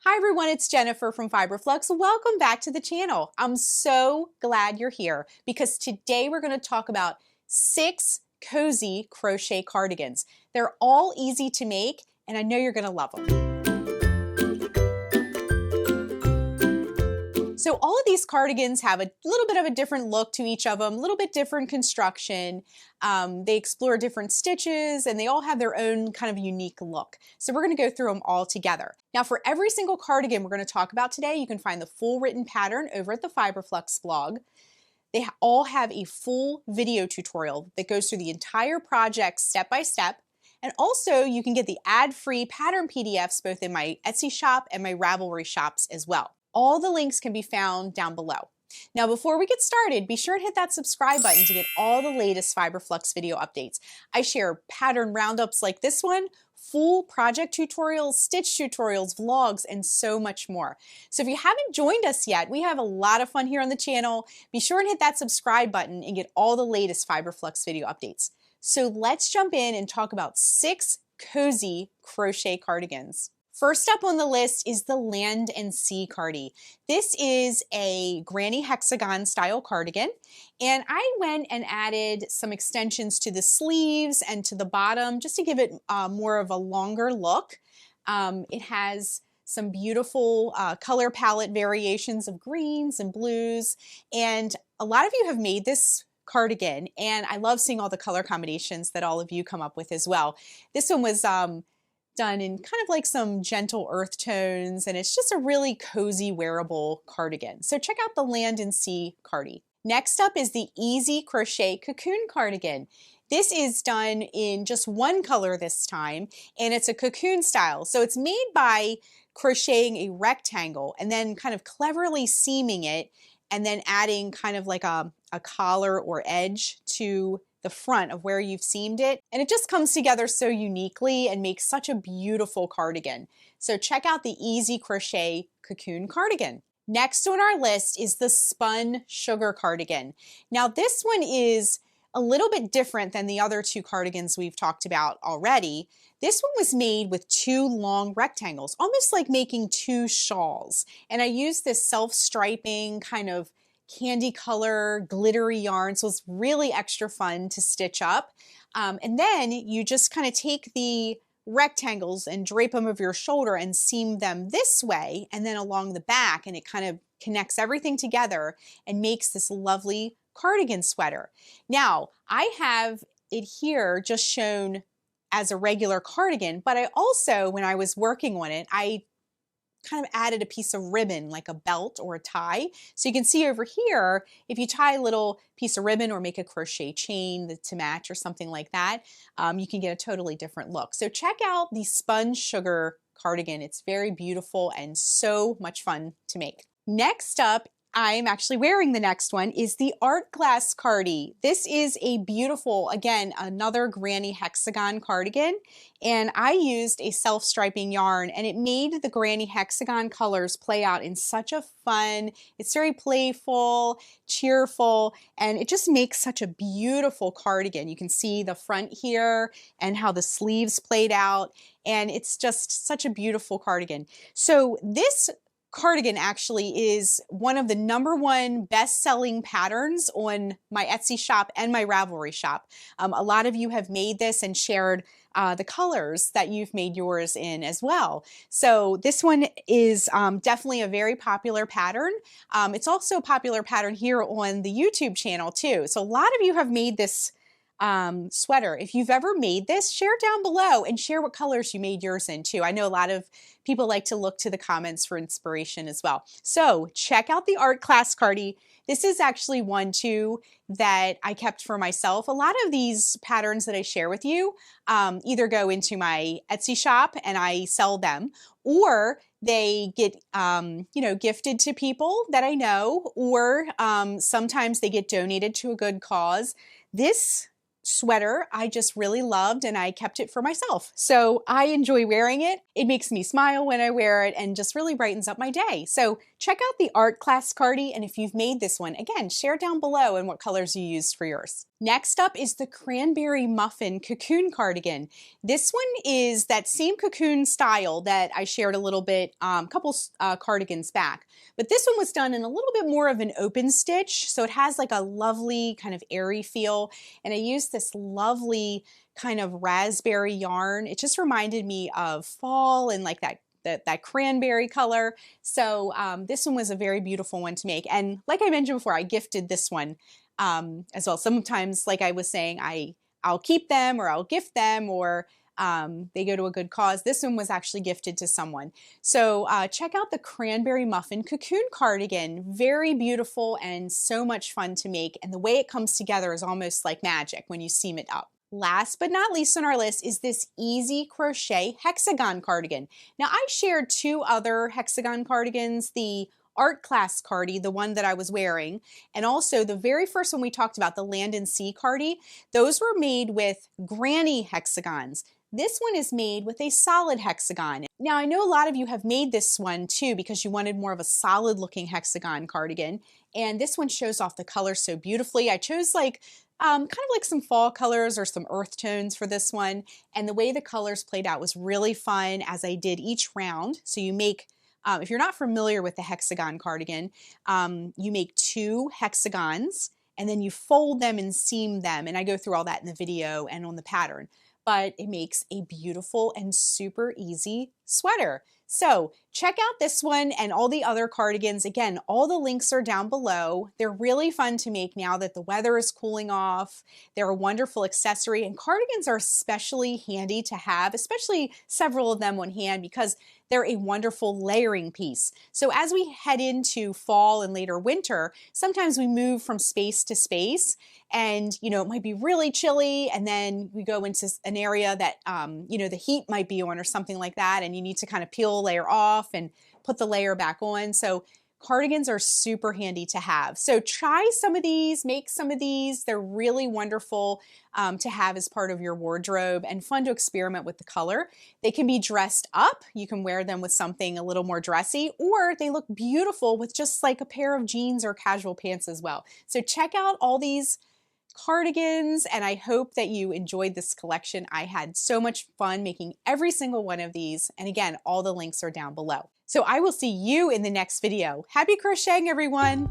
Hi everyone, it's Jennifer from Fiberflux. Welcome back to the channel. I'm so glad you're here because today we're going to talk about 6 cozy crochet cardigans. They're all easy to make and I know you're going to love them. So all of these cardigans have a little bit of a different look to each of them, a little bit different construction. They explore different stitches and they all have their own kind of unique look. So we're going to go through them all together. Now for every single cardigan we're going to talk about today, you can find the full written pattern over at the Fiberflux blog. They all have a full video tutorial that goes through the entire project step by step. And also you can get the ad-free pattern PDFs both in my Etsy shop and my Ravelry shops as well. All the links can be found down below. Now before we get started, be sure and hit that subscribe button to get all the latest Fiberflux video updates. I share pattern roundups like this one, full project tutorials, stitch tutorials, vlogs, and so much more. So if you haven't joined us yet, we have a lot of fun here on the channel. Be sure and hit that subscribe button and get all the latest Fiberflux video updates. So let's jump in and talk about 6 cozy crochet cardigans. First up on the list is the Land and Sea Cardi. This is a granny hexagon style cardigan, and I went and added some extensions to the sleeves and to the bottom just to give it more of a longer look. It has some beautiful color palette variations of greens and blues, and a lot of you have made this cardigan, and I love seeing all the color combinations that all of you come up with as well. This one was done in kind of like some gentle earth tones, and it's just a really cozy wearable cardigan. So check out the Land and Sea Cardi. Next up is the Easy Crochet Cocoon cardigan. This is done in just one color this time, and it's a cocoon style. So it's made by crocheting a rectangle and then kind of cleverly seaming it and then adding kind of like a collar or edge to the front of where you've seamed it, and it just comes together so uniquely and makes such a beautiful cardigan. So check out the Easy Crochet Cocoon cardigan. Next on our list is the Spun Sugar cardigan. Now this one is a little bit different than the other 2 cardigans we've talked about already. This one was made with 2 long rectangles, almost like making 2 shawls. And I used this self-striping kind of candy color glittery yarn, so it's really extra fun to stitch up. And then you just kind of take the rectangles and drape them over your shoulder and seam them this way and then along the back, and it kind of connects everything together and makes this lovely cardigan sweater. Now I have it here just shown as a regular cardigan, but I also, when I was working on it, I kind of added a piece of ribbon like a belt or a tie. So you can see over here, if you tie a little piece of ribbon or make a crochet chain to match or something like that, you can get a totally different look. So check out the Spun Sugar cardigan. It's very beautiful and so much fun to make. Next up, I'm actually wearing the next one, is the Class Cardi. This is a beautiful, again, another granny hexagon cardigan, and I used a self-striping yarn, and it made the granny hexagon colors play out in such a fun, it's very playful, cheerful, and it just makes such a beautiful cardigan. You can see the front here and how the sleeves played out, and it's just such a beautiful cardigan. So this cardigan actually is one of the #1 best-selling patterns on my Etsy shop and my Ravelry shop. A lot of you have made this and shared the colors that you've made yours in as well. So this one is definitely a very popular pattern. It's also a popular pattern here on the YouTube channel too. So a lot of you have made this sweater. If you've ever made this, share down below and share what colors you made yours in too. I know a lot of people like to look to the comments for inspiration as well. So check out the Class Cardi. This is actually one too that I kept for myself. A lot of these patterns that I share with you either go into my Etsy shop and I sell them, or they get gifted to people that I know, or sometimes they get donated to a good cause. This sweater I just really loved and I kept it for myself. So I enjoy wearing it. It makes me smile when I wear it and just really brightens up my day. So check out the Class Cardi, and if you've made this one, again, share down below and what colors you used for yours. Next up is the Cranberry Muffin Cocoon cardigan. This one is that same cocoon style that I shared a little bit, couple cardigans back. But this one was done in a little bit more of an open stitch. So it has like a lovely kind of airy feel. And I used this lovely kind of raspberry yarn. It just reminded me of fall and like that cranberry color. So this one was a very beautiful one to make. And like I mentioned before, I gifted this one as well. Sometimes, like I was saying, I'll keep them or I'll gift them, or they go to a good cause. This one was actually gifted to someone. So check out the Cranberry Muffin Cocoon cardigan. Very beautiful and so much fun to make. And the way it comes together is almost like magic when you seam it up. Last but not least on our list is this easy crochet hexagon cardigan. Now I shared two other hexagon cardigans, the Art Class Cardi, the one that I was wearing, and also the very first one we talked about, the Land and Sea Cardi. Those were made with granny hexagons. This one is made with a solid hexagon. Now I know a lot of you have made this one too because you wanted more of a solid looking hexagon cardigan, and this one shows off the colors so beautifully. I chose like kind of like some fall colors or some earth tones for this one, and the way the colors played out was really fun as I did each round. So you make if you're not familiar with the hexagon cardigan, you make 2 hexagons and then you fold them and seam them. And I go through all that in the video and on the pattern. But it makes a beautiful and super easy sweater. So check out this one and all the other cardigans. Again, all the links are down below. They're really fun to make now that the weather is cooling off. They're a wonderful accessory, and cardigans are especially handy to have, especially several of them on hand, because they're a wonderful layering piece. So as we head into fall and later winter, sometimes we move from space to space, and it might be really chilly, and then we go into an area that the heat might be on or something like that, and you need to kind of peel a layer off and put the layer back on. So cardigans are super handy to have. So try some of these, make some of these. They're really wonderful to have as part of your wardrobe and fun to experiment with the color. They can be dressed up. You can wear them with something a little more dressy, or they look beautiful with just like a pair of jeans or casual pants as well. So check out all these cardigans, and I hope that you enjoyed this collection. I had so much fun making every single one of these, and again, all the links are down below. So I will see you in the next video. Happy crocheting, everyone!